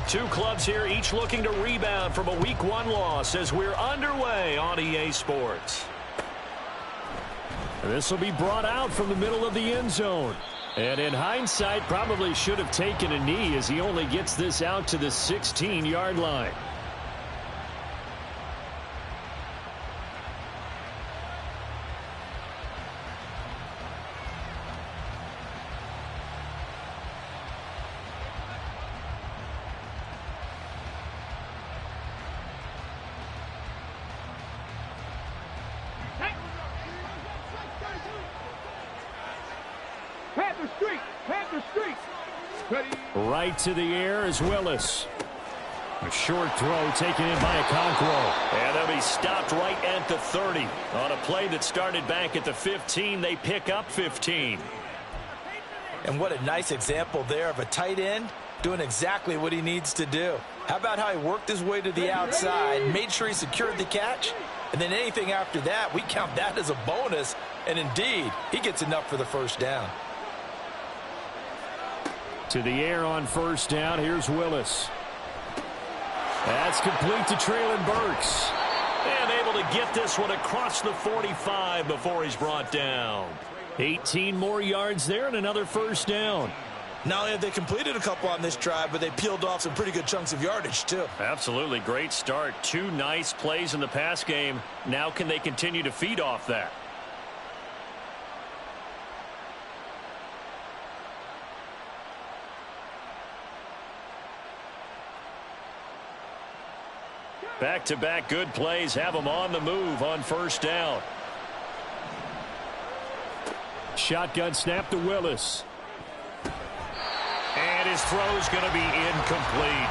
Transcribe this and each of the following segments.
Two clubs here, each looking to rebound from a Week 1 loss as we're underway on EA Sports. And this will be brought out from the middle of the end zone. And in hindsight, probably should have taken a knee as he only gets this out to the 16-yard line. Right to the air is Willis. A short throw taken in by Okonkwo. And they'll be stopped right at the 30. On a play that started back at the 15, they pick up 15. And what a nice example there of a tight end doing exactly what he needs to do. How about how he worked his way to the outside, made sure he secured the catch, and then anything after that, we count that as a bonus. And indeed, he gets enough for the first down. To the air on first down. Here's Willis. That's complete to Treylon Burks. And able to get this one across the 45 before he's brought down. 18 more yards there and another first down. Not only have they completed a couple on this drive, but they peeled off some pretty good chunks of yardage, too. Absolutely. Great start. Two nice plays in the pass game. Now can they continue to feed off that? Back-to-back good plays have them on the move on first down. Shotgun snap to Willis. And his throw's going to be incomplete.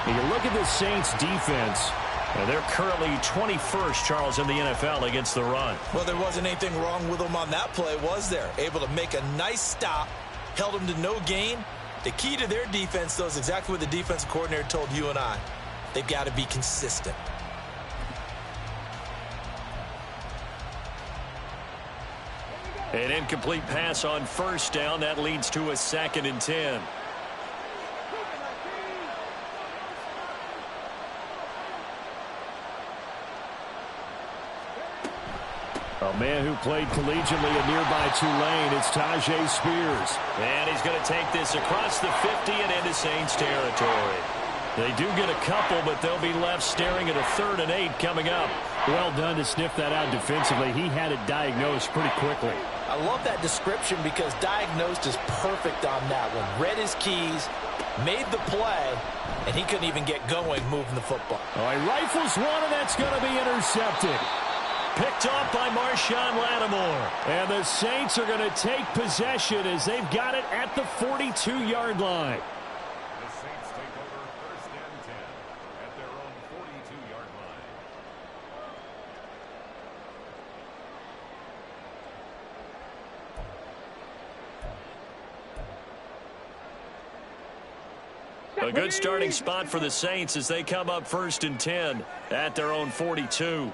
And you look at the Saints defense, and they're currently 21st, Charles, in the NFL against the run. Well, there wasn't anything wrong with them on that play, was there? Able to make a nice stop, held them to no gain. The key to their defense, though, is exactly what the defensive coordinator told you and I. They've got to be consistent. An incomplete pass on first down. That leads to a 2nd and 10. A man who played collegiately at nearby Tulane, it's Tyjae Spears. And he's going to take this across the 50 and into Saints territory. They do get a couple, but they'll be left staring at a 3rd and 8 coming up. Well done to sniff that out defensively. He had it diagnosed pretty quickly. I love that description because diagnosed is perfect on that one. Read his keys, made the play, and he couldn't even get going moving the football. All right, rifles one, and that's going to be intercepted. Picked off by Marshawn Lattimore. And the Saints are going to take possession as they've got it at the 42-yard line. A good starting spot for the Saints as they come up 1st and 10 at their own 42.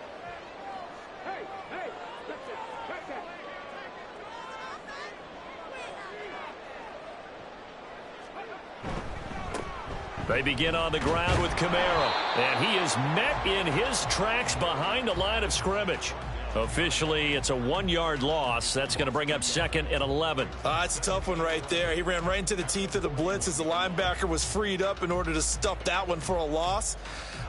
They begin on the ground with Kamara, and he is met in his tracks behind the line of scrimmage. Officially, it's a 1-yard loss. That's going to bring up 2nd and 11. It's a tough one right there. He ran right into the teeth of the blitz as the linebacker was freed up in order to stuff that one for a loss.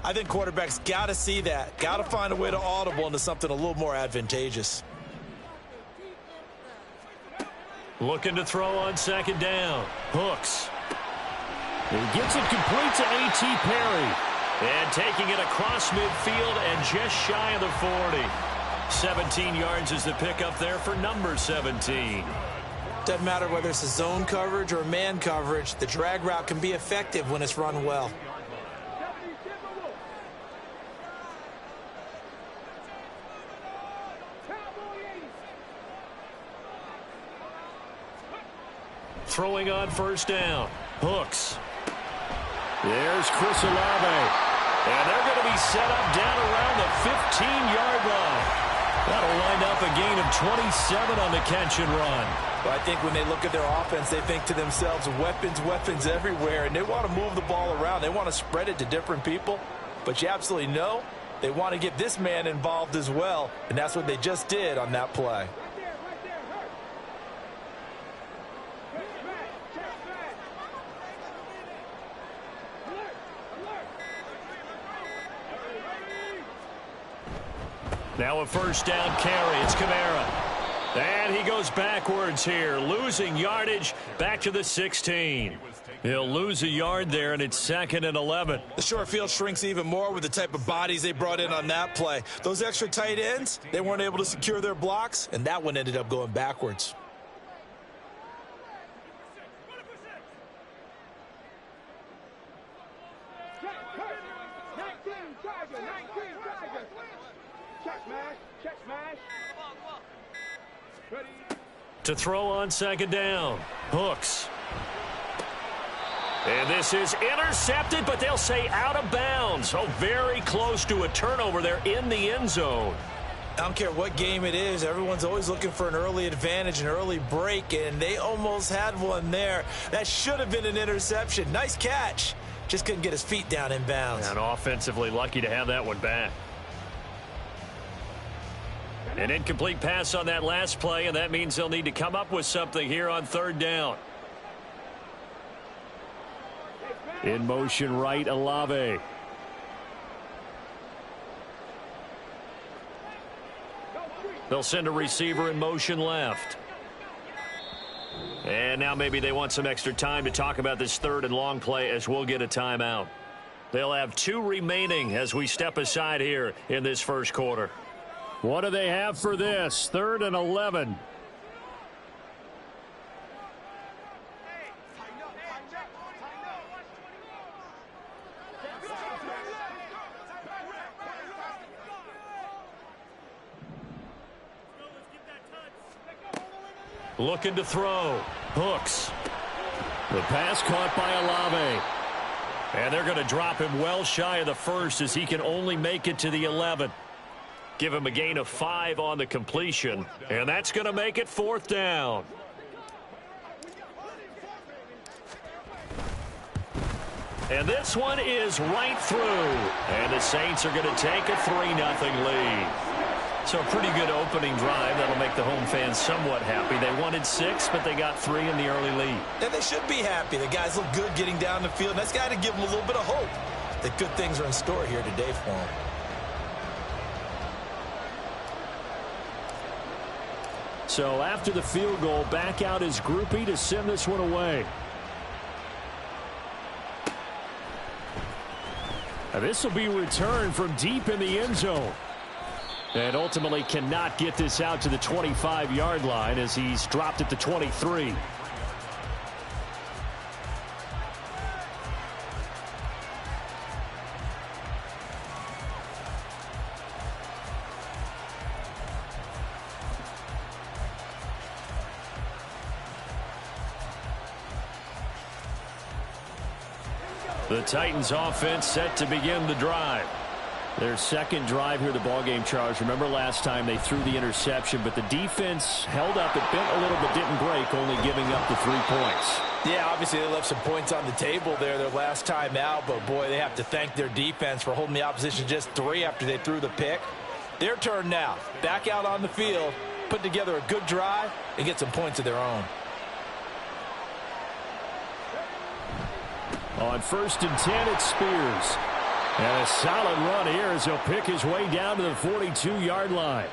I think quarterbacks got to see that. Got to find a way to audible into something a little more advantageous. Looking to throw on 2nd down. Hooks. He gets it complete to A.T. Perry. And taking it across midfield and just shy of the 40. 17 yards is the pickup there for number 17. Doesn't matter whether it's a zone coverage or man coverage, the drag route can be effective when it's run well. Throwing on first down. Hooks. There's Chris Olave. And they're going to be set up down around the 15-yard line. That'll wind up a gain of 27 on the catch and run. Well, I think when they look at their offense, they think to themselves, weapons, weapons everywhere, and they want to move the ball around. They want to spread it to different people, but you absolutely know they want to get this man involved as well, and that's what they just did on that play. Now a first down carry. It's Kamara. And he goes backwards here, losing yardage back to the 16. He'll lose a yard there, and it's 2nd and 11. The short field shrinks even more with the type of bodies they brought in on that play. Those extra tight ends, they weren't able to secure their blocks, and that one ended up going backwards. To throw on 2nd down. Hooks. And this is intercepted, but they'll say out of bounds. Oh, very close to a turnover there in the end zone. I don't care what game it is. Everyone's always looking for an early advantage, an early break, and they almost had one there. That should have been an interception. Nice catch. Just couldn't get his feet down in bounds. And offensively lucky to have that one back. An incomplete pass on that last play, and that means they'll need to come up with something here on 3rd down. In motion right, Olave. They'll send a receiver in motion left. And now maybe they want some extra time to talk about this 3rd and long play as we'll get a timeout. They'll have 2 remaining as we step aside here in this first quarter. What do they have for this? 3rd and 11. Looking to throw. Hooks. The pass caught by Olave. And they're going to drop him well shy of the 1st as he can only make it to the 11. Give him a gain of 5 on the completion. And that's going to make it 4th down. And this one is right through. And the Saints are going to take a 3-0 lead. So a pretty good opening drive. That'll make the home fans somewhat happy. They wanted 6, but they got 3 in the early lead. And they should be happy. The guys look good getting down the field. And that's got to give them a little bit of hope that good things are in store here today for them. So after the field goal, back out is Groupie to send this one away. And this will be returned from deep in the end zone. And ultimately cannot get this out to the 25-yard line as he's dropped at the 23. The Titans offense set to begin the drive. Their second drive here, the ballgame, Charles. Remember last time they threw the interception, but the defense held up. It bent a little but didn't break, only giving up the 3 points. Yeah, obviously they left some points on the table there their last time out, but boy, they have to thank their defense for holding the opposition just 3 after they threw the pick. Their turn now. Back out on the field, put together a good drive, and get some points of their own. On 1st and 10, it's Spears. And a solid run here as he'll pick his way down to the 42-yard line.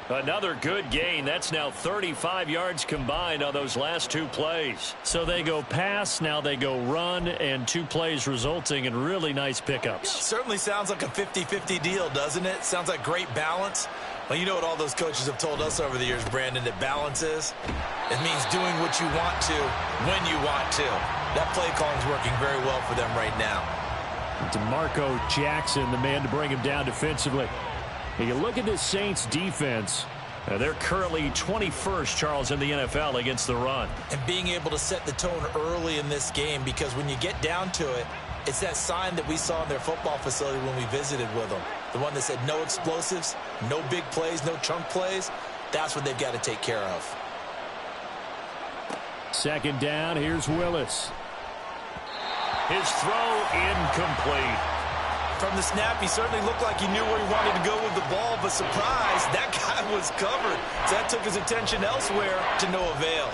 Another good gain. That's now 35 yards combined on those last 2 plays. So they go pass, now they go run, and 2 plays resulting in really nice pickups. Certainly sounds like a 50-50 deal, doesn't it? Sounds like great balance. Well, you know what all those coaches have told us over the years, Brandon, that balance is? It means doing what you want to when you want to. That play calling is working very well for them right now. DeMarco Jackson, the man to bring him down defensively. And you look at this Saints defense. They're currently 21st, Charles, in the NFL against the run. And being able to set the tone early in this game, because when you get down to it, it's that sign that we saw in their football facility when we visited with them. The one that said no explosives, no big plays, no chunk plays. That's what they've got to take care of. second down. Here's Willis. His throw incomplete. From the snap, he certainly looked like he knew where he wanted to go with the ball, but surprise, that guy was covered. So that took his attention elsewhere to no avail.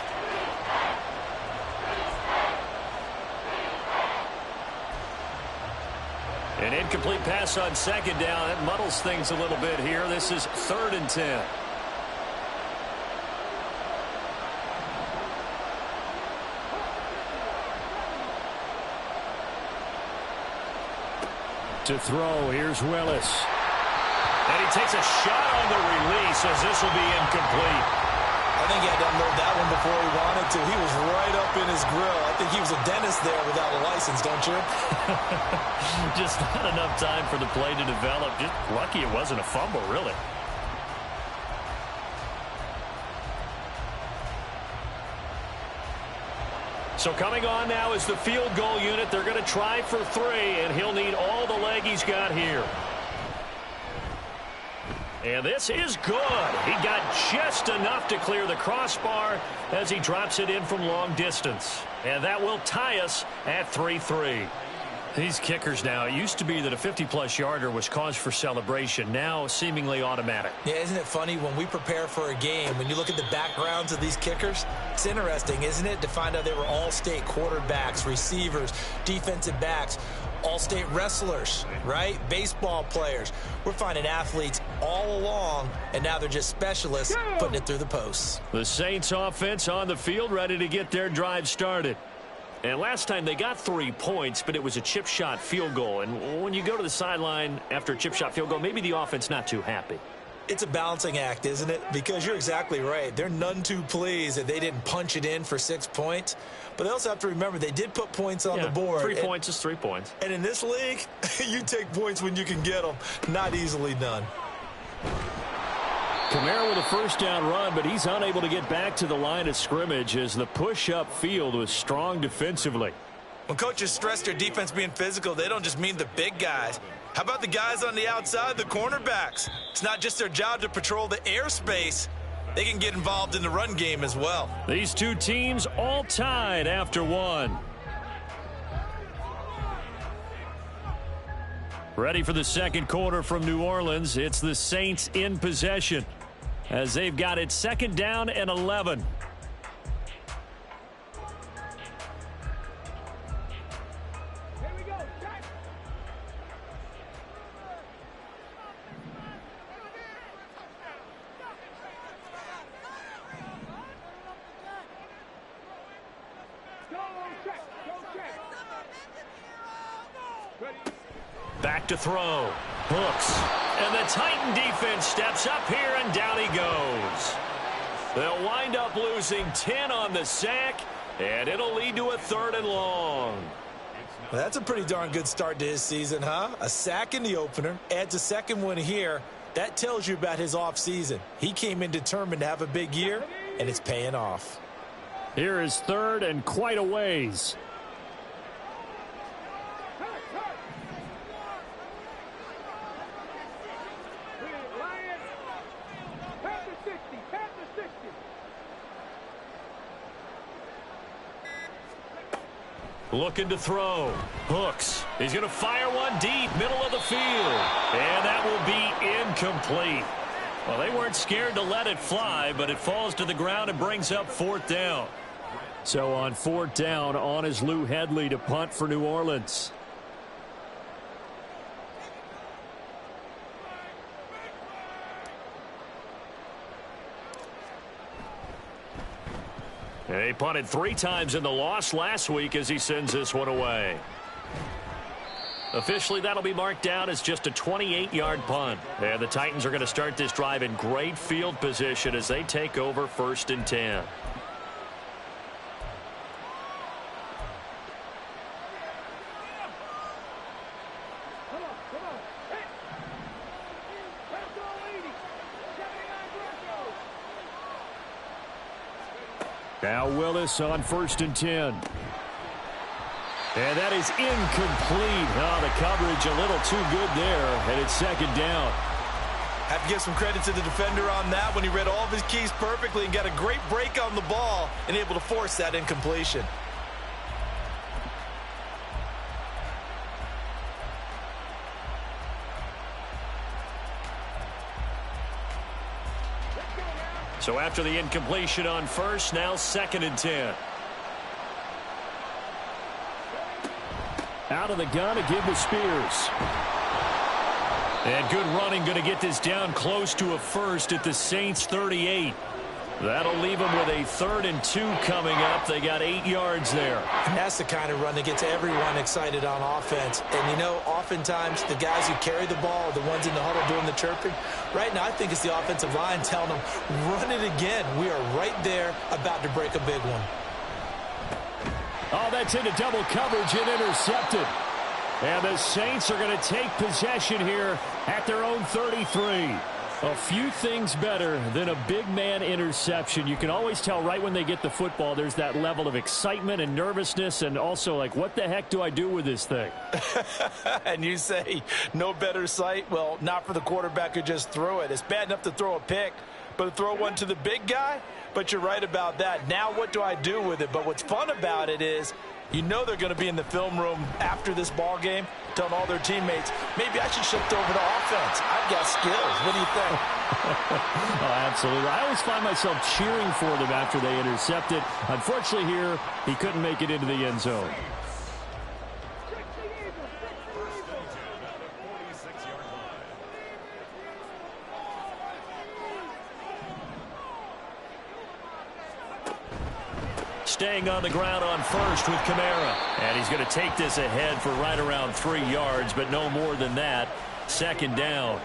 An incomplete pass on second down. That muddles things a little bit here. This is 3rd and 10. To throw, here's Willis. And he takes a shot on the release as this will be incomplete. I think he had to unload that one before he wanted to. He was right up in his grill. I think he was a dentist there without a license, don't you? Just not enough time for the play to develop. Just lucky it wasn't a fumble, really. So coming on now is the field goal unit. They're going to try for 3, and he'll need all the leg he's got here. And this is good. He got just enough to clear the crossbar as he drops it in from long distance. And that will tie us at 3-3. These kickers now, it used to be that a 50-plus yarder was cause for celebration. Now seemingly automatic. Yeah, isn't it funny when we prepare for a game, when you look at the backgrounds of these kickers, it's interesting, isn't it, to find out they were all-state quarterbacks, receivers, defensive backs, all-state wrestlers, right? Baseball players. We're finding athletes all along, and now they're just specialists putting it through the posts. The Saints offense on the field, ready to get their drive started. And last time they got 3 points, but it was a chip shot field goal. And when you go to the sideline after a chip shot field goal, maybe the offense not too happy. It's a balancing act, isn't it? Because you're exactly right. They're none too pleased that they didn't punch it in for 6 points. But they also have to remember they did put points on the board. 3 points is 3 points. And in this league, you take points when you can get them. Not easily done. Kamara with a first down run, but he's unable to get back to the line of scrimmage as the push-up field was strong defensively. When coaches stress their defense being physical, they don't just mean the big guys. How about the guys on the outside, the cornerbacks? It's not just their job to patrol the airspace. They can get involved in the run game as well. These two teams all tied after 1. Ready for the second quarter from New Orleans. It's the Saints in possession as they've got it 2nd down and 11. Back to throw. Hooks. And the Titan defense steps up here, and down he goes. They'll wind up losing 10 on the sack, and it'll lead to a 3rd and long. Well, that's a pretty darn good start to his season, huh? A sack in the opener, adds a second one here. That tells you about his offseason. He came in determined to have a big year, and it's paying off. Here is 3rd and quite a ways. Looking to throw. Hooks. He's going to fire one deep, middle of the field. And that will be incomplete. Well, they weren't scared to let it fly, but it falls to the ground and brings up 4th down. So on 4th down, on is Lou Hedley to punt for New Orleans. He punted 3 times in the loss last week as he sends this one away. Officially, that'll be marked down as just a 28-yard punt. And the Titans are going to start this drive in great field position as they take over 1st and 10. Now Willis on 1st and 10. And that is incomplete. Oh, the coverage a little too good there, and it's 2nd down. Have to give some credit to the defender on that when he read all of his keys perfectly and got a great break on the ball and able to force that incompletion. So after the incompletion on first, now 2nd and 10. Out of the gun to give to Spears. And good running, going to get this down close to a first at the Saints 38. That'll leave them with a 3rd and 2 coming up. They got 8 yards there. And that's the kind of run that gets everyone excited on offense. And, you know, oftentimes the guys who carry the ball are the ones in the huddle doing the chirping. Right now, I think it's the offensive line telling them, run it again. We are right there about to break a big one. Oh, that's into double coverage and intercepted. And the Saints are going to take possession here at their own 33. A few things better than a big man interception. You can always tell right when they get the football, there's that level of excitement and nervousness and also like, what the heck do I do with this thing? And you say, no better sight? Well, not for the quarterback who just threw it. It's bad enough to throw a pick, but to throw one to the big guy? But you're right about that. Now what do I do with it? But what's fun about it is, you know they're going to be in the film room after this ball game telling all their teammates, maybe I should shift over to offense. I've got skills. What do you think? Oh, absolutely. I always find myself cheering for them after they intercept it. Unfortunately here, he couldn't make it into the end zone. Staying on the ground on first with Kamara. And he's going to take this ahead for right around 3 yards, but no more than that. 2nd down.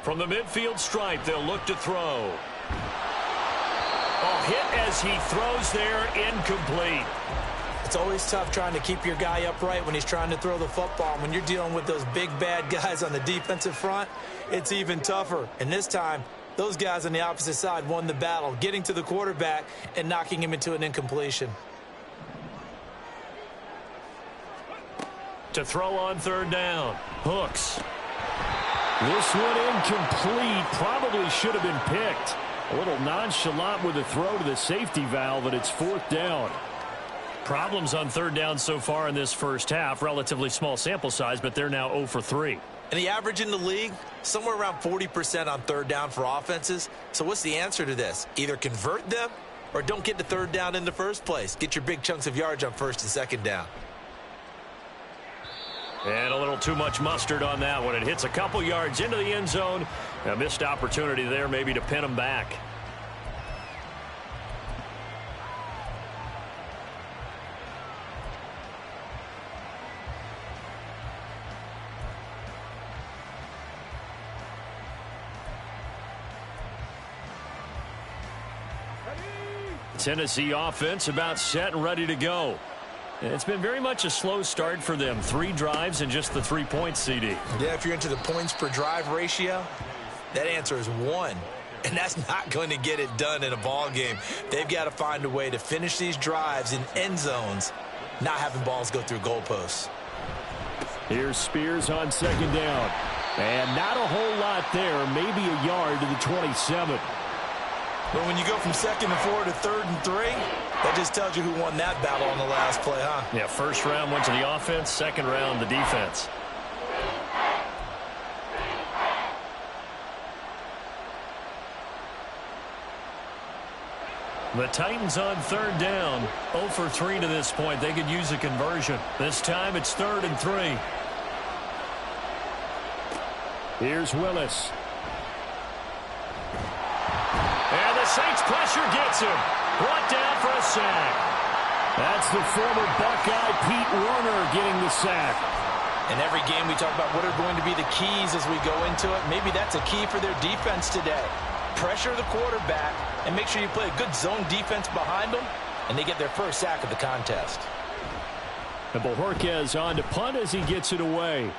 From the midfield stripe, they'll look to throw. A hit as he throws there, incomplete. It's always tough trying to keep your guy upright when he's trying to throw the football. When you're dealing with those big, bad guys on the defensive front, it's even tougher. And this time, those guys on the opposite side won the battle, getting to the quarterback and knocking him into an incompletion. To throw on 3rd down. Hooks. This one incomplete. Probably should have been picked. A little nonchalant with the throw to the safety valve, and it's 4th down. Problems on 3rd down so far in this first half. Relatively small sample size, but they're now 0 for 3. And the average in the league, somewhere around 40% on 3rd down for offenses. So what's the answer to this? Either convert them or don't get to 3rd down in the first place. Get your big chunks of yards on 1st and 2nd down. And a little too much mustard on that one. It hits a couple yards into the end zone. A missed opportunity there maybe to pin them back. Tennessee offense about set and ready to go. It's been very much a slow start for them. 3 drives and just the 3 points, CD. Yeah, if you're into the points per drive ratio, that answer is 1. And that's not going to get it done in a ball game. They've got to find a way to finish these drives in end zones, not having balls go through goalposts. Here's Spears on 2nd down. And not a whole lot there, maybe a yard to the 27. But when you go from 2nd and 4 to 3rd and 3, that just tells you who won that battle on the last play, huh? Yeah, 1st round went to the offense, 2nd round the defense. The Titans on 3rd down, 0 for 3 to this point. They could use a conversion. This time it's 3rd and 3. Here's Willis. And the Saints pressure gets him. Brought down for a sack. That's the former Buckeye Pete Werner getting the sack. In every game we talk about what are going to be the keys as we go into it. Maybe that's a key for their defense today. Pressure the quarterback and make sure you play a good zone defense behind them, and they get their first sack of the contest. And Bojorquez on to punt as he gets it away.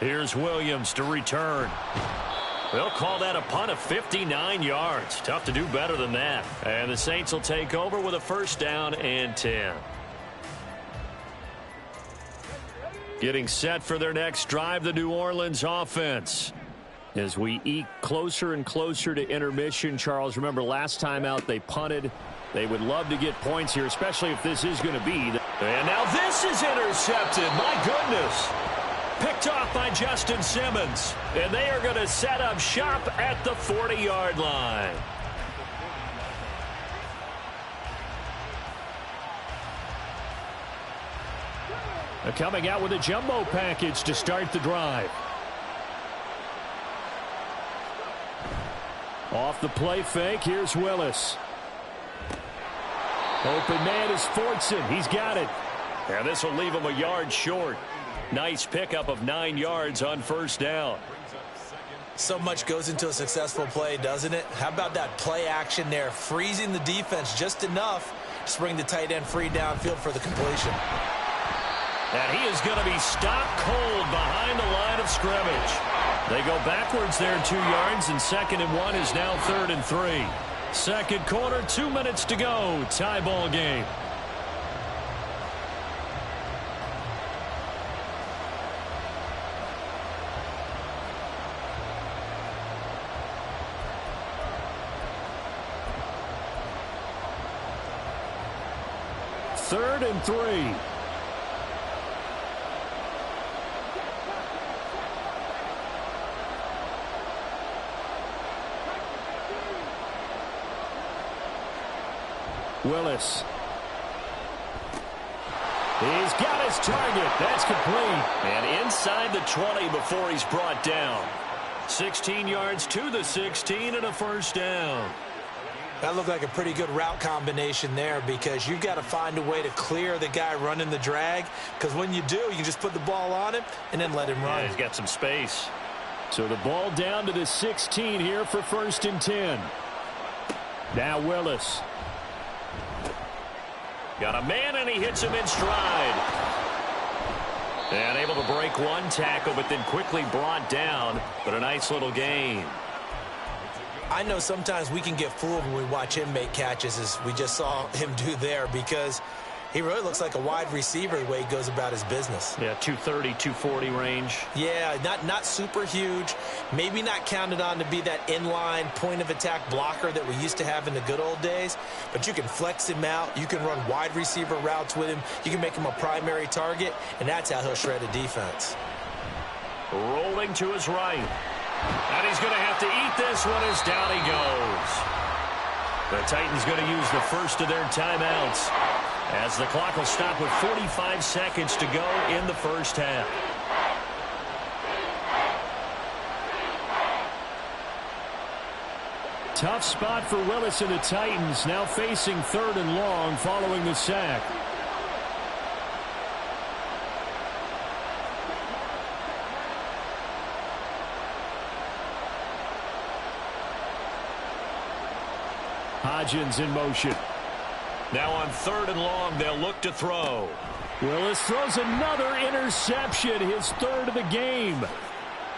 Here's Williams to return. They'll call that a punt of 59 yards. Tough to do better than that. And the Saints will take over with a 1st down and 10. Getting set for their next drive, the New Orleans offense. As we eke closer and closer to intermission, Charles, remember last time out they punted. They would love to get points here, especially if this is going to be. And now this is intercepted. My goodness. Picked off by Justin Simmons. And they are going to set up shop at the 40-yard line. Coming out with a jumbo package to start the drive. Off the play fake, here's Willis. Open man is Fortson. He's got it. And this will leave him a yard short. Nice pickup of 9 yards on first down. So much goes into a successful play, doesn't it? How about that play action there? Freezing the defense just enough to bring the tight end free downfield for the completion. And he is going to be stopped cold behind the line of scrimmage. They go backwards there 2 yards, and 2nd and 1 is now 3rd and 3. Second quarter, 2 minutes to go. Tie ball game. Third and 3. Willis. He's got his target. That's complete. And inside the 20 before he's brought down. 16 yards to the 16 and a first down. That looked like a pretty good route combination there, because you've got to find a way to clear the guy running the drag, because when you do, you can just put the ball on him and then let him run. Yeah, he's got some space. So the ball down to the 16 here for 1st and 10. Now Willis. Got a man, and he hits him in stride. And able to break one tackle, but then quickly brought down. But a nice little gain. I know sometimes we can get fooled when we watch him make catches, as we just saw him do there, because he really looks like a wide receiver the way he goes about his business. Yeah, 230, 240 range. Yeah, not super huge. Maybe not counted on to be that inline point-of-attack blocker that we used to have in the good old days. But you can flex him out. You can run wide receiver routes with him. You can make him a primary target, and that's how he'll shred a defense. Rolling to his right. And he's going to have to eat this one as down he goes. The Titans going to use the first of their timeouts, as the clock will stop with 45 seconds to go in the first half. Tough spot for Willis and the Titans, now facing 3rd and long following the sack. Hodgins in motion. Now on 3rd and long, they'll look to throw. Willis throws another interception, his 3rd of the game.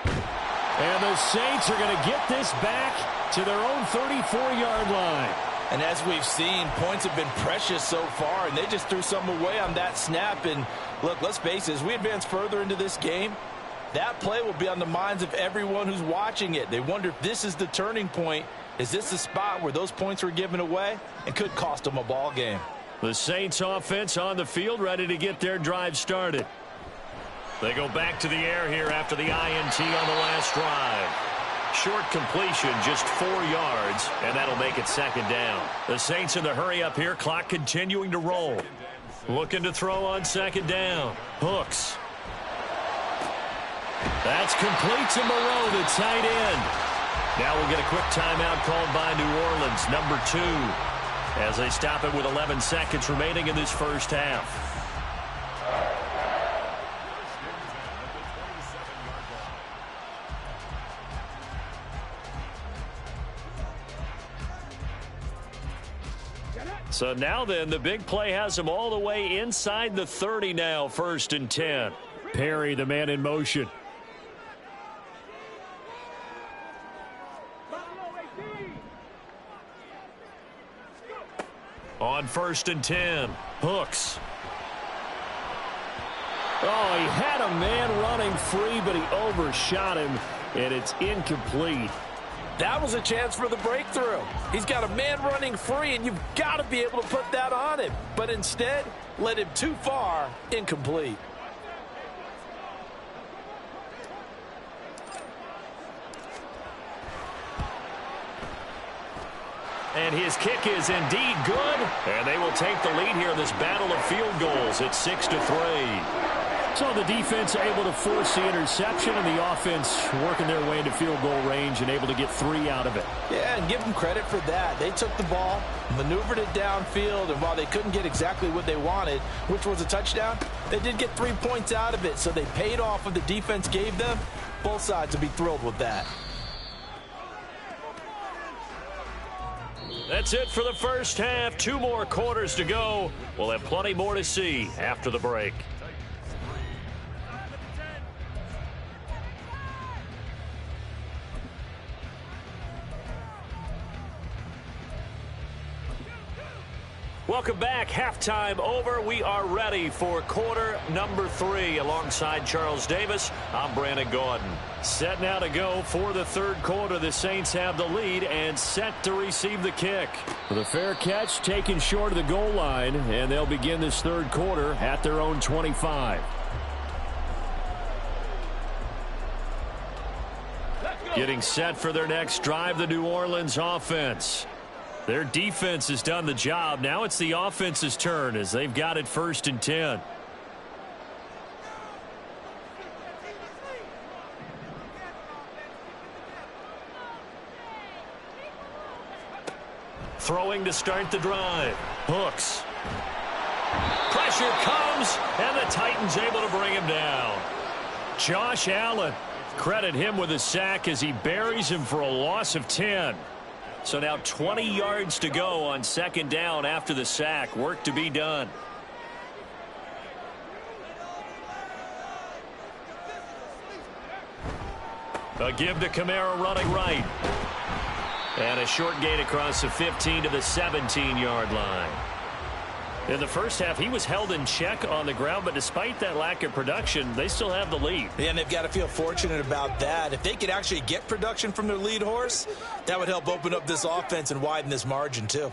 And the Saints are going to get this back to their own 34-yard line. And as we've seen, points have been precious so far, and they just threw some away on that snap. And look, let's face it, as we advance further into this game, that play will be on the minds of everyone who's watching it. They wonder if this is the turning point. Is this the spot where those points were given away and could cost them a ball game? The Saints offense on the field, ready to get their drive started. They go back to the air here after the INT on the last drive. Short completion, just 4 yards, and that'll make it 2nd down. The Saints in the hurry up here, clock continuing to roll. Looking to throw on 2nd down. Hooks. That's complete to Moreau, the tight end. Now we'll get a quick timeout called by New Orleans, number 2, as they stop it with 11 seconds remaining in this first half. So now then, the big play has them all the way inside the 30 now, 1st and 10. Perry, the man in motion. On 1st and 10, Hooks. Oh, he had a man running free, but he overshot him, and it's incomplete. That was a chance for the breakthrough. He's got a man running free, and you've got to be able to put that on him. But instead, led him too far, incomplete. And his kick is indeed good. And they will take the lead here in this battle of field goals at 6-3. So the defense able to force the interception, and the offense working their way into field goal range and able to get 3 out of it. Yeah, and give them credit for that. They took the ball, maneuvered it downfield, and while they couldn't get exactly what they wanted, which was a touchdown, they did get 3 points out of it. So they paid off what the defense gave them. Both sides will be thrilled with that. That's it for the first half. 2 more quarters to go. We'll have plenty more to see after the break. Welcome back. Halftime over. We are ready for quarter number 3. Alongside Charles Davis, I'm Brandon Gaudin. Set now to go for the third quarter. The Saints have the lead and set to receive the kick. The fair catch taken short of the goal line, and they'll begin this third quarter at their own 25. Getting set for their next drive, the New Orleans offense. Their defense has done the job. Now it's the offense's turn as they've got it 1st and 10. Throwing to start the drive. Hooks. Pressure comes, and the Titans able to bring him down. Josh Allen. Credit him with a sack as he buries him for a loss of 10. So now 20 yards to go on 2nd down after the sack. Work to be done. A give to Kamara running right. And a short gain across the 15 to the 17-yard line. In the first half, he was held in check on the ground, but despite that lack of production, they still have the lead. Yeah, and they've got to feel fortunate about that. If they could actually get production from their lead horse, that would help open up this offense and widen this margin too.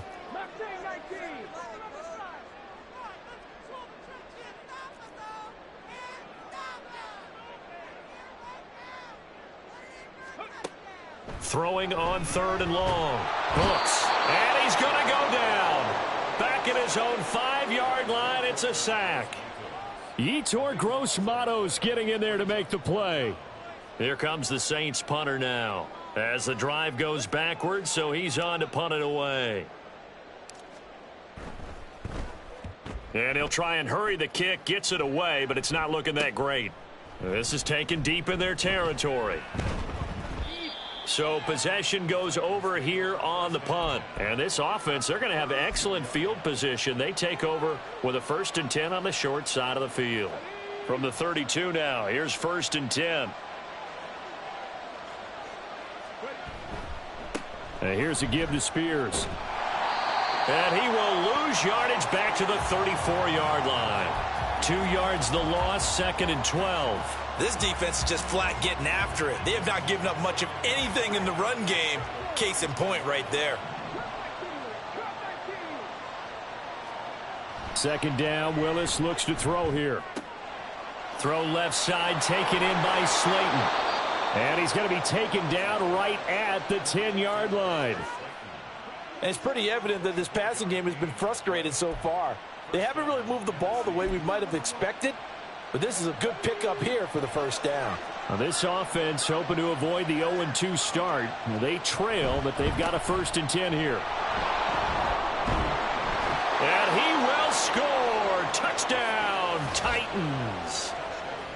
Throwing on 3rd and long. Hooks. And he's going to go down. Back at his own 5-yard line, it's a sack. Yetur Gross-Matos getting in there to make the play. Here comes the Saints punter now. As the drive goes backwards, so he's on to punt it away. And he'll try and hurry the kick, gets it away, but it's not looking that great. This is taken deep in their territory. So possession goes over here on the punt. And this offense, they're going to have excellent field position. They take over with a 1st and 10 on the short side of the field. From the 32 now, here's 1st and 10. And here's a give to Spears. And he will lose yardage back to the 34-yard line. 2 yards the loss, 2nd and 12. This defense is just flat getting after it. They have not given up much of anything in the run game. Case in point right there. 2nd down, Willis looks to throw here. Throw left side, taken in by Slayton. And he's going to be taken down right at the 10-yard line. And it's pretty evident that this passing game has been frustrated so far. They haven't really moved the ball the way we might have expected. But this is a good pickup here for the 1st down. Now this offense hoping to avoid the 0-2 start. They trail, but they've got a 1st and 10 here. And he will score. Touchdown, Titans.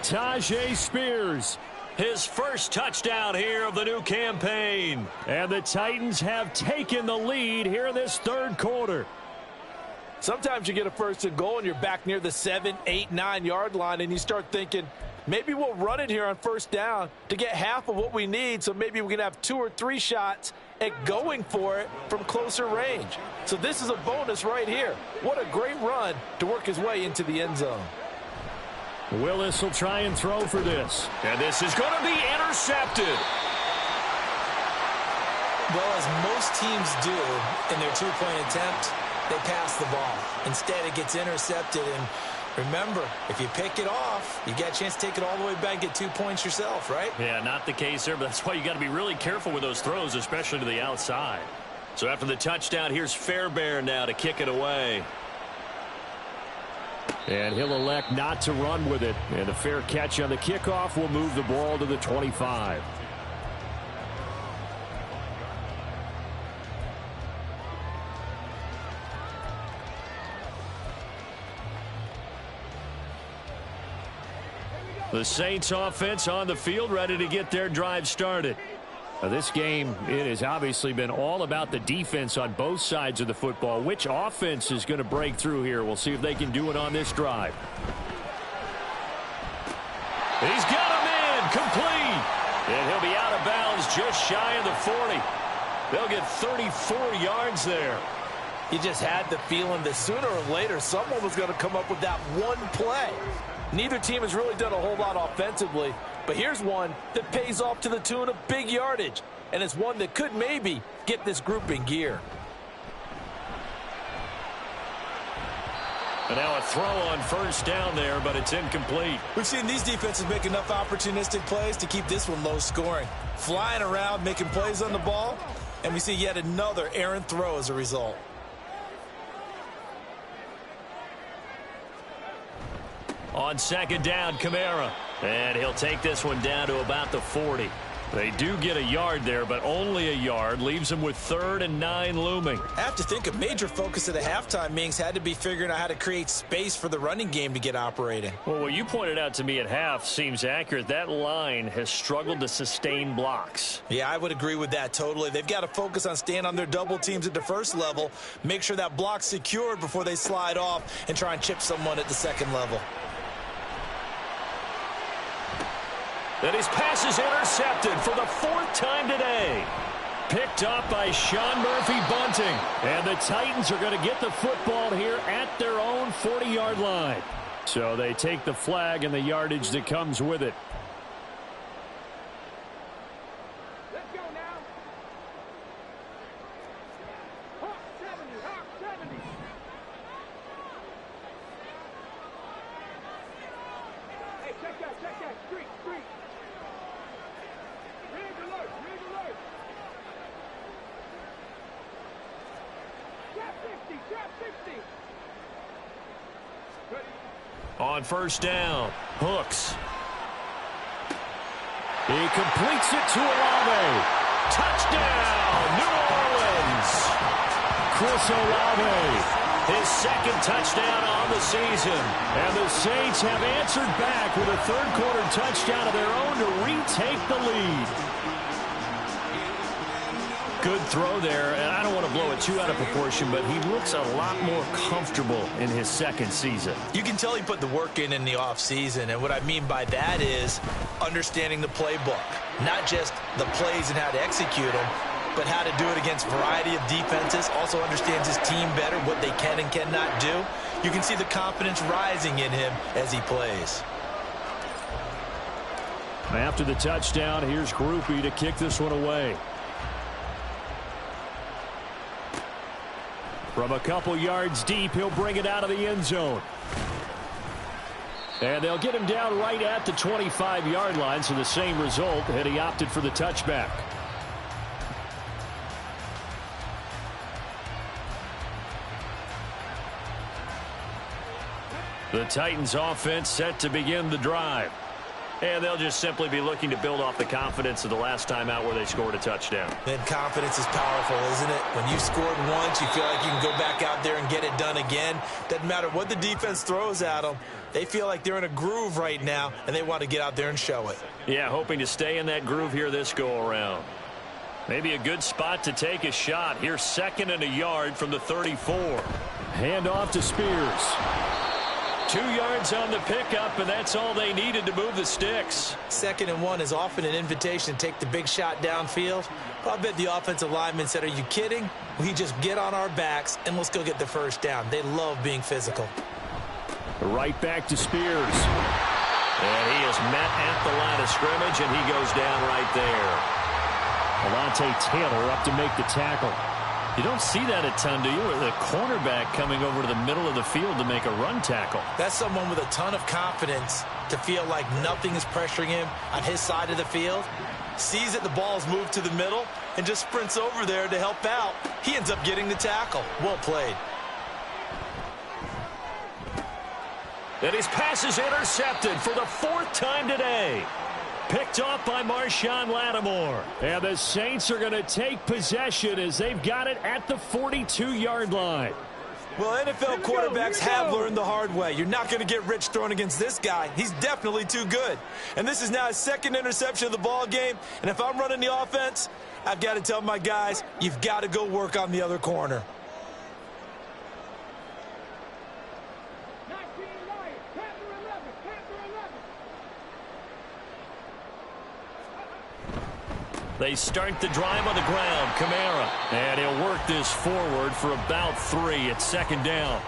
Tyjae Spears, his first touchdown here of the new campaign. And the Titans have taken the lead here in this third quarter. Sometimes you get a 1st and goal and you're back near the 7, 8, 9-yard line and you start thinking, maybe we'll run it here on 1st down to get half of what we need, so maybe we can have 2 or 3 shots at going for it from closer range. So this is a bonus right here. What a great run to work his way into the end zone. Willis will try and throw for this. And this is going to be intercepted. Well, as most teams do in their two-point attempt, they pass the ball. Instead, it gets intercepted. And remember, if you pick it off, you got a chance to take it all the way back and get 2 points yourself, right? Yeah, not the case there, but that's why you got to be really careful with those throws, especially to the outside. So after the touchdown, here's Fairbairn now to kick it away. And he'll elect not to run with it. And a fair catch on the kickoff will move the ball to the 25. The Saints offense on the field, ready to get their drive started. Now, this game, it has obviously been all about the defense on both sides of the football. Which offense is going to break through here? We'll see if they can do it on this drive. He's got him in, complete. And he'll be out of bounds just shy of the 40. They'll get 34 yards there. You just had the feeling that sooner or later someone was going to come up with that one play. Neither team has really done a whole lot offensively, but here's one that pays off to the tune of big yardage, and it's one that could maybe get this group in gear. And now a throw on first down there, but it's incomplete. We've seen these defenses make enough opportunistic plays to keep this one low scoring. Flying around, making plays on the ball, and we see yet another errant throw as a result. On second down, Kamara. And he'll take this one down to about the 40. They do get a yard there, but only a yard. Leaves them with 3rd and 9 looming. I have to think a major focus of the halftime meetings had to be figuring out how to create space for the running game to get operating. Well, what you pointed out to me at half seems accurate. That line has struggled to sustain blocks. Yeah, I would agree with that totally. They've got to focus on staying on their double teams at the first level, make sure that block's secured before they slide off and try and chip someone at the second level. And his pass is intercepted for the 4th time today. Picked up by Sean Murphy-Bunting. And the Titans are going to get the football here at their own 40-yard line. So they take the flag and the yardage that comes with it. Let's go now. Hawk 70, Hawk 70. Hey, check that, street. Rig alert. Trap 60. Ready? On first down, Hooks. He completes it to Olave. Touchdown, New Orleans. Chris Olave, his 2nd touchdown on the season. And the Saints have answered back with a 3rd-quarter touchdown of their own to retake the lead. Good throw there, and I don't want to blow it too out of proportion, but he looks a lot more comfortable in his 2nd season. You can tell he put the work in the offseason, and what I mean by that is understanding the playbook. Not just the plays and how to execute them, but how to do it against a variety of defenses. Also understands his team better, what they can and cannot do. You can see the confidence rising in him as he plays. After the touchdown, here's Grupe to kick this one away. From a couple yards deep, he'll bring it out of the end zone. And they'll get him down right at the 25-yard line, so the same result, and he opted for the touchback. The Titans offense set to begin the drive. And they'll just simply be looking to build off the confidence of the last time out where they scored a touchdown. Then confidence is powerful, isn't it? When you scored once, you feel like you can go back out there and get it done again. Doesn't matter what the defense throws at them. They feel like they're in a groove right now, and they want to get out there and show it. Yeah, hoping to stay in that groove here this go-around. Maybe a good spot to take a shot. Here's 2nd and a yard from the 34. Hand off to Spears. 2 yards on the pickup, and that's all they needed to move the sticks. 2nd and 1 is often an invitation to take the big shot downfield. But I bet the offensive lineman said, are you kidding? We just get on our backs, and let's go get the first down. They love being physical. Right back to Spears. And he is met at the line of scrimmage, and he goes down right there. Alontae Taylor up to make the tackle. You don't see that a ton, do you? Or the cornerback coming over to the middle of the field to make a run tackle. That's someone with a ton of confidence to feel like nothing is pressuring him on his side of the field. Sees that the ball's moved to the middle and just sprints over there to help out. He ends up getting the tackle. Well played. And his pass is intercepted for the 4th time today. Picked off by Marshawn Lattimore. And the Saints are going to take possession as they've got it at the 42-yard line. Well, NFL quarterbacks have learned the hard way. You're not going to get rich throwing against this guy. He's definitely too good. And this is now his 2nd interception of the ball game. And if I'm running the offense, I've got to tell my guys, you've got to go work on the other corner. 19 Lions, Panther 11, Panther 11. They start the drive on the ground. Kamara. And he'll work this forward for about 3 at 2nd down.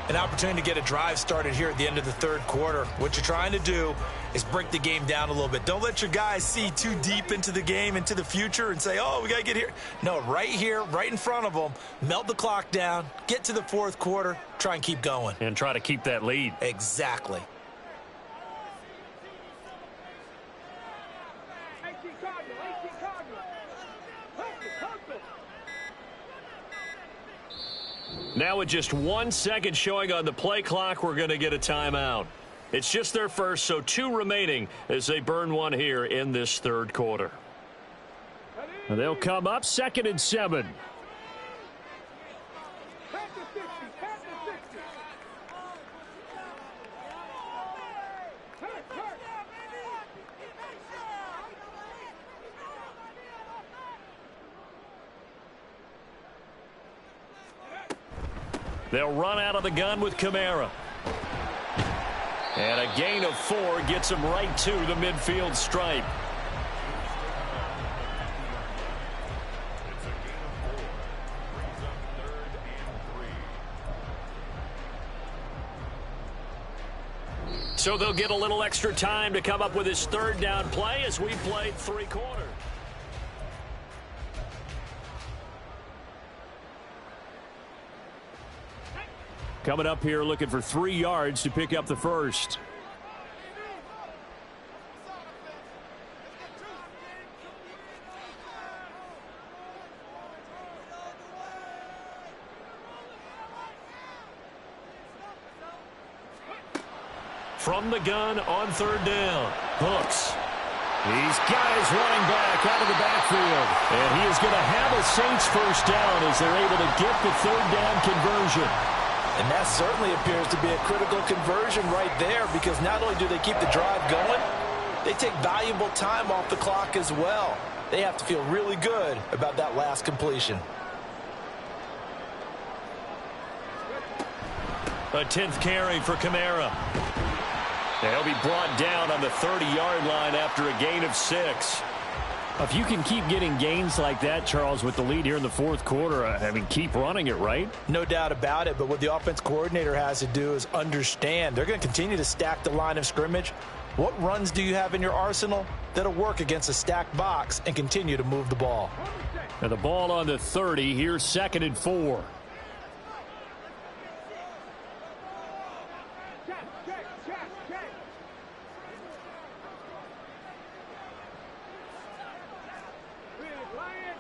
An opportunity to get a drive started here at the end of the 3rd quarter. What you're trying to do is break the game down a little bit. Don't let your guys see too deep into the game, into the future, and say, oh, we got to get here. No, right here, right in front of them, melt the clock down, get to the 4th quarter, try and keep going. And try to keep that lead. Exactly. 18 Cardinal, 18 Cardinal. Hustle. Now with just 1 second showing on the play clock, we're going to get a timeout. It's just their first, so 2 remaining as they burn one here in this 3rd quarter. And they'll come up 2nd and 7. Panther 60, Panther 60. Hurt. They'll run out of the gun with Kamara. And a gain of 4 gets him right to the midfield stripe. So they'll get a little extra time to come up with his 3rd down play as we played 3 quarters. Coming up here looking for 3 yards to pick up the first. From the gun on 3rd down. Hooks. These guys running back out of the backfield. And he is going to have a Saints 1st down as they're able to get the 3rd down conversion. And that certainly appears to be a critical conversion right there, because not only do they keep the drive going, they take valuable time off the clock as well. They have to feel really good about that last completion. A 10th carry for Kamara. They'll be brought down on the 30-yard line after a gain of 6. If you can keep getting gains like that, Charles, with the lead here in the 4th quarter, I mean, keep running it, right? No doubt about it, but what the offense coordinator has to do is understand they're going to continue to stack the line of scrimmage. What runs do you have in your arsenal that'll work against a stacked box and continue to move the ball? And the ball on the 30, here's 2nd and 4. Check. Big Lion.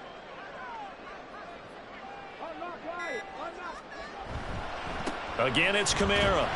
Unlock Lion. Unlock. Again, it's Kamara.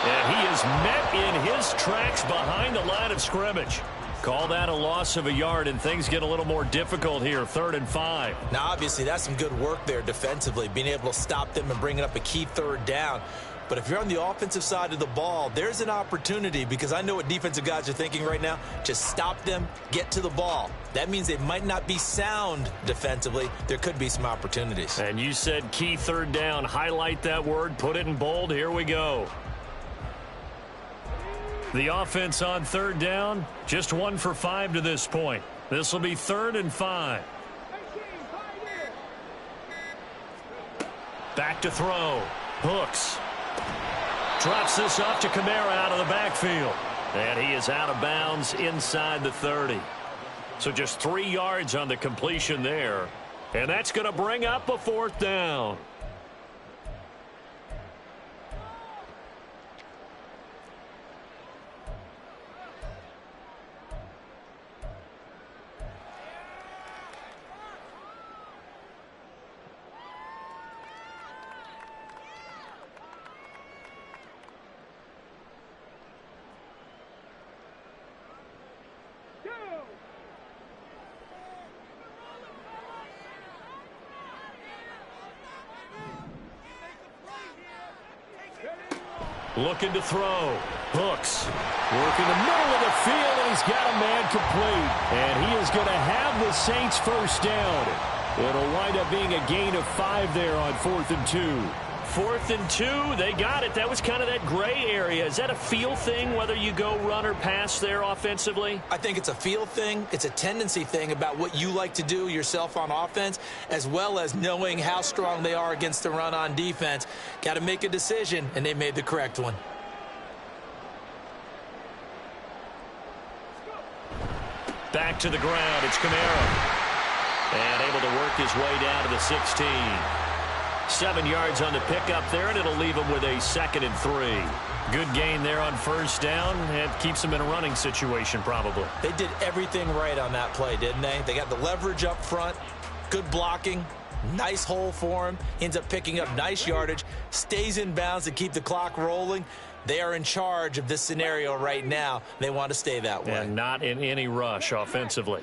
And he is met in his tracks behind the line of scrimmage. Call that a loss of a yard, and things get a little more difficult here, 3rd and 5. Now, obviously, that's some good work there defensively, being able to stop them and bringing up a key 3rd down. But if you're on the offensive side of the ball, there's an opportunity, because I know what defensive guys are thinking right now. Just stop them, get to the ball. That means they might not be sound defensively. There could be some opportunities. And you said key 3rd down. Highlight that word. Put it in bold. Here we go. The offense on 3rd down, just 1 for 5 to this point. This will be 3rd and 5. Back to throw. Hooks. Drops this off to Kamara out of the backfield. And he is out of bounds inside the 30. So just 3 yards on the completion there. And that's going to bring up a 4th down. Looking to throw. Hooks. Working the middle of the field, and he's got a man complete. And he is going to have the Saints first down. It'll wind up being a gain of 5 there on 4th and 2. 4th and 2, they got it. That was kind of that gray area. Is that a feel thing, whether you go run or pass there offensively? I think it's a feel thing. It's a tendency thing about what you like to do yourself on offense, as well as knowing how strong they are against the run on defense. Got to make a decision, and they made the correct one. Back to the ground. It's Kamara. And able to work his way down to the 16. 7 yards on the pickup there, and it'll leave him with a 2nd and 3. Good gain there on first down. It keeps him in a running situation probably. They did everything right on that play, didn't they? They got the leverage up front, good blocking, nice hole for him. Ends up picking up nice yardage, stays in bounds to keep the clock rolling. They are in charge of this scenario right now. They want to stay that way. And not in any rush offensively.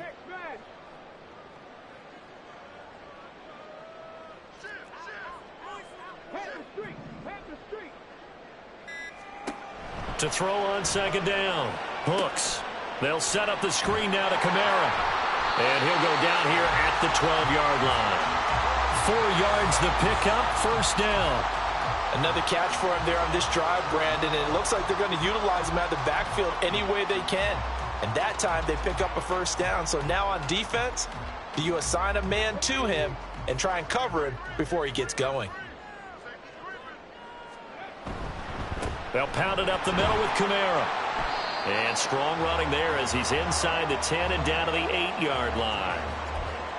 To throw on 2nd down. Hooks. They'll set up the screen now to Kamara. And he'll go down here at the 12-yard line. 4 yards the pickup, first down. Another catch for him there on this drive, Brandon, and it looks like they're going to utilize him out of the backfield any way they can. And that time they pick up a first down. So now on defense, do you assign a man to him and try and cover him before he gets going? They'll pound it up the middle with Kamara. And strong running there as he's inside the 10 and down to the 8-yard line.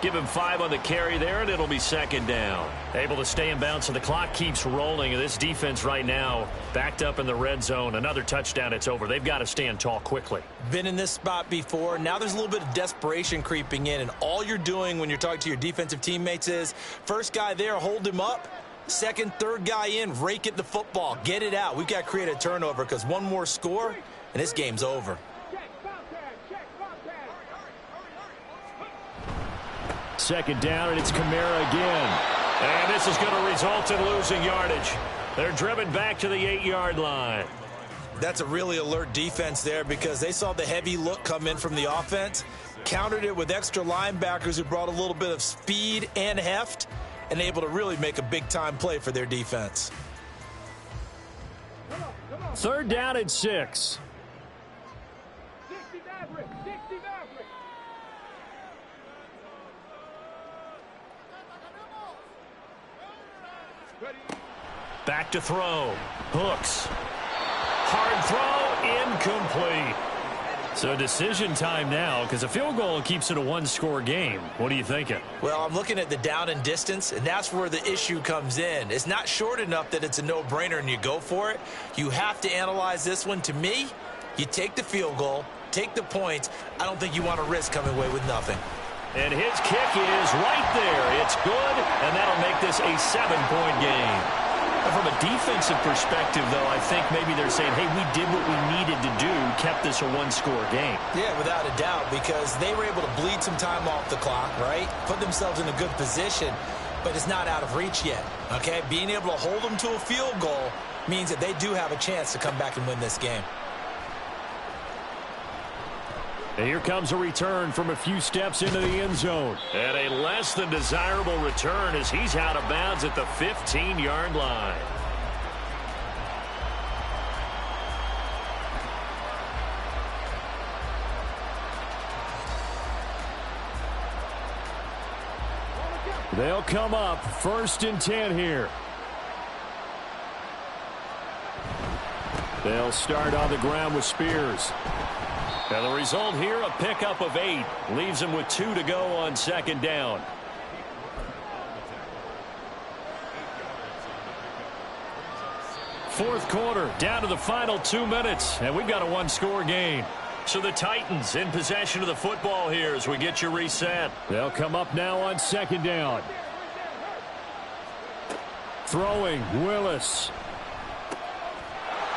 Give him 5 on the carry there, and it'll be 2nd down. Able to stay in bounds, so the clock keeps rolling. This defense right now backed up in the red zone. Another touchdown, it's over. They've got to stand tall quickly. Been in this spot before. Now there's a little bit of desperation creeping in, and all you're doing when you're talking to your defensive teammates is first guy there, hold him up. Second, third guy in, rake at the football. Get it out. We've got to create a turnover because one more score, and this game's over. 2nd down, and it's Kamara again. And this is going to result in losing yardage. They're driven back to the 8-yard line. That's a really alert defense there because they saw the heavy look come in from the offense, countered it with extra linebackers who brought a little bit of speed and heft, and able to really make a big-time play for their defense. 3rd down and 6. Back to throw. Hooks. Hard throw. Incomplete. So decision time now because a field goal keeps it a 1-score game. What are you thinking? Well, I'm looking at the down and distance, and that's where the issue comes in. It's not short enough that it's a no-brainer and you go for it. You have to analyze this one. To me, you take the field goal, take the points. I don't think you want to risk coming away with nothing. And his kick is right there. It's good, and that'll make this a 7-point game. From a defensive perspective, though, I think maybe they're saying, hey, we did what we needed to do, kept this a 1-score game. Yeah, without a doubt, because they were able to bleed some time off the clock, right? Put themselves in a good position, but it's not out of reach yet, okay? Being able to hold them to a field goal means that they do have a chance to come back and win this game. And here comes a return from a few steps into the end zone. And a less than desirable return as he's out of bounds at the 15-yard line. They'll come up 1st and 10 here. They'll start on the ground with Spears. And the result here, a pickup of 8. Leaves them with 2 to go on second down. Fourth quarter, down to the final 2 minutes, and we've got a one-score game. So the Titans in possession of the football here as we get you reset. They'll come up now on second down. Throwing, Willis.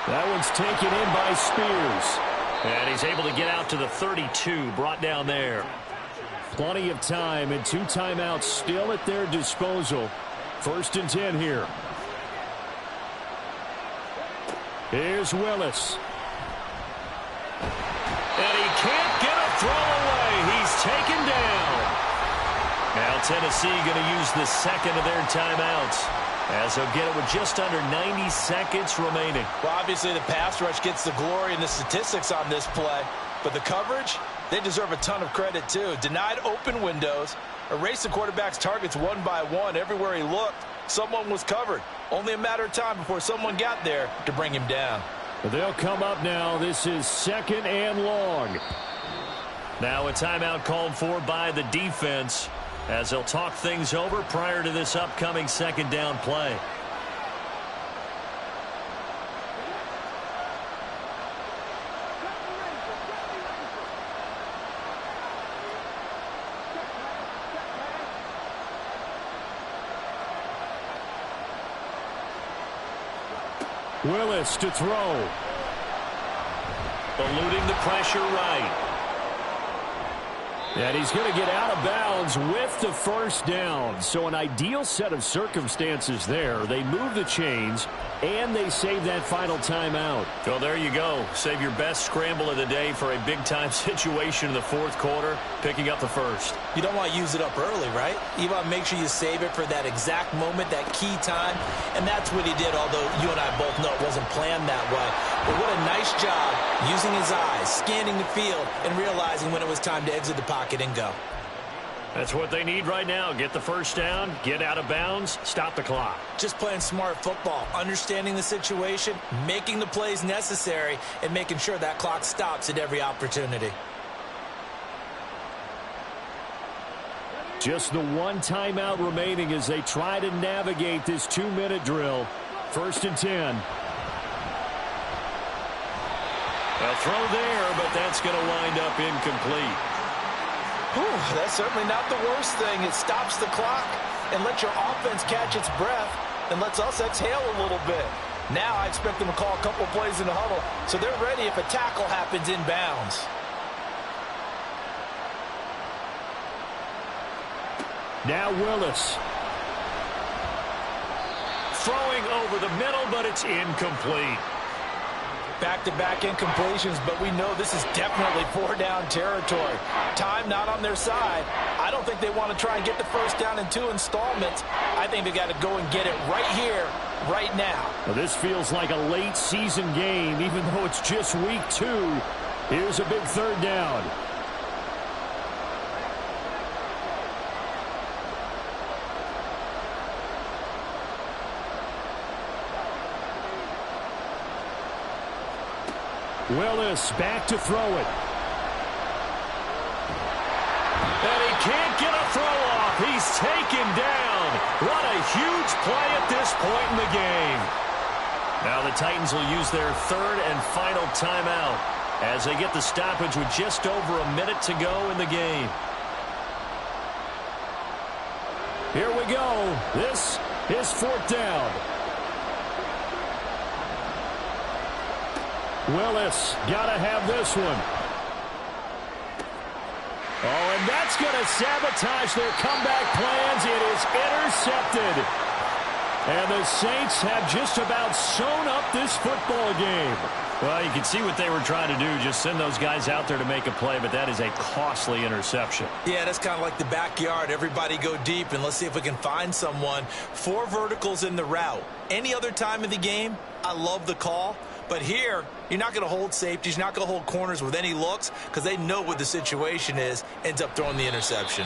That one's taken in by Spears. And he's able to get out to the 32, brought down there. Plenty of time and 2 timeouts still at their disposal. 1st and 10 here. Here's Willis. And he can't get a throw away. He's taken down. Now Tennessee going to use the second of their timeouts, as they'll get it with just under 90 seconds remaining. Well, obviously the pass rush gets the glory and the statistics on this play, but the coverage, they deserve a ton of credit too. Denied open windows, erased the quarterback's targets one by one. Everywhere he looked, someone was covered. Only a matter of time before someone got there to bring him down. They'll come up now. This is 2nd and long. Now a timeout called for by the defense, as they'll talk things over prior to this upcoming second down play. Willis to throw. Eluding the pressure right. And he's going to get out of bounds with the first down. So an ideal set of circumstances there. They move the chains, and they save that final timeout. Well, there you go. Save your best scramble of the day for a big-time situation in the fourth quarter, picking up the first. You don't want to use it up early, right? You want to make sure you save it for that exact moment, that key time. And that's what he did, although you and I both know it wasn't planned that way. But what a nice job using his eyes, scanning the field, and realizing when it was time to exit the pocket and go. That's what they need right now. Get the first down, get out of bounds, stop the clock. Just playing smart football, understanding the situation, making the plays necessary, and making sure that clock stops at every opportunity. Just the one timeout remaining as they try to navigate this 2-minute drill. 1st and 10. A throw there, but that's going to wind up incomplete. Whew, that's certainly not the worst thing. It stops the clock and lets your offense catch its breath and lets us exhale a little bit. Now I expect them to call a couple plays in the huddle, so they're ready if a tackle happens in bounds. Now Willis. Throwing over the middle, but it's incomplete. Back-to-back incompletions, but we know this is definitely 4-down territory. Time not on their side. I don't think they want to try and get the first down in 2 installments. I think they got to go and get it right here, right now. Well, this feels like a late season game, even though it's just week 2. Here's a big 3rd down. Willis back to throw it. And he can't get a throw off. He's taken down. What a huge play at this point in the game. Now the Titans will use their 3rd and final timeout as they get the stoppage with just over a minute to go in the game. Here we go. This is 4th down. Willis, gotta have this one. Oh, and that's gonna sabotage their comeback plans. It is intercepted. And the Saints have just about sewn up this football game. Well, you can see what they were trying to do. Just send those guys out there to make a play, but that is a costly interception. Yeah, that's kind of like the backyard. Everybody go deep, and let's see if we can find someone. 4 verticals in the route. Any other time of the game, I love the call. But here, you're not going to hold safeties. You're not going to hold corners with any looks because they know what the situation is. Ends up throwing the interception.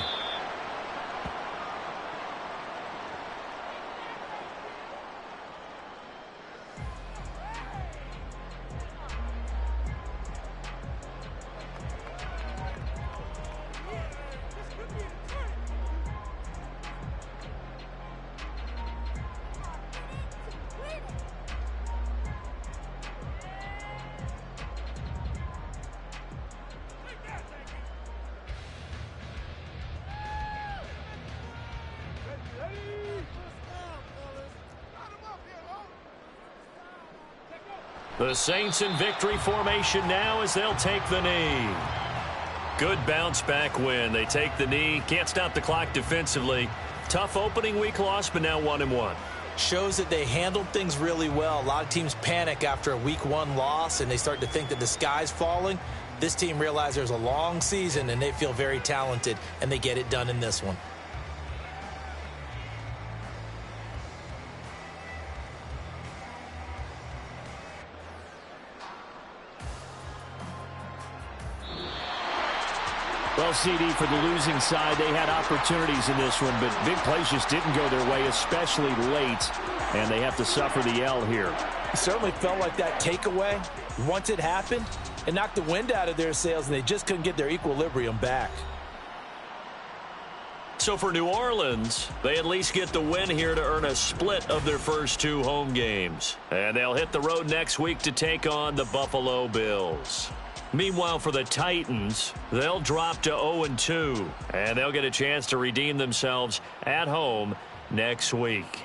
The Saints in victory formation now as they'll take the knee. Good bounce back win. They take the knee. Can't stop the clock defensively. Tough opening week loss, but now 1-1. Shows that they handled things really well. A lot of teams panic after a week 1 loss, and they start to think that the sky's falling. This team realizes there's a long season, and they feel very talented, and they get it done in this one. Well, CD, for the losing side, they had opportunities in this one, but big plays just didn't go their way, especially late, and they have to suffer the L here. It certainly felt like that takeaway, once it happened, it knocked the wind out of their sails, and they just couldn't get their equilibrium back. So for New Orleans, they at least get the win here to earn a split of their first 2 home games. And they'll hit the road next week to take on the Buffalo Bills. Meanwhile, for the Titans, they'll drop to 0-2, and they'll get a chance to redeem themselves at home next week.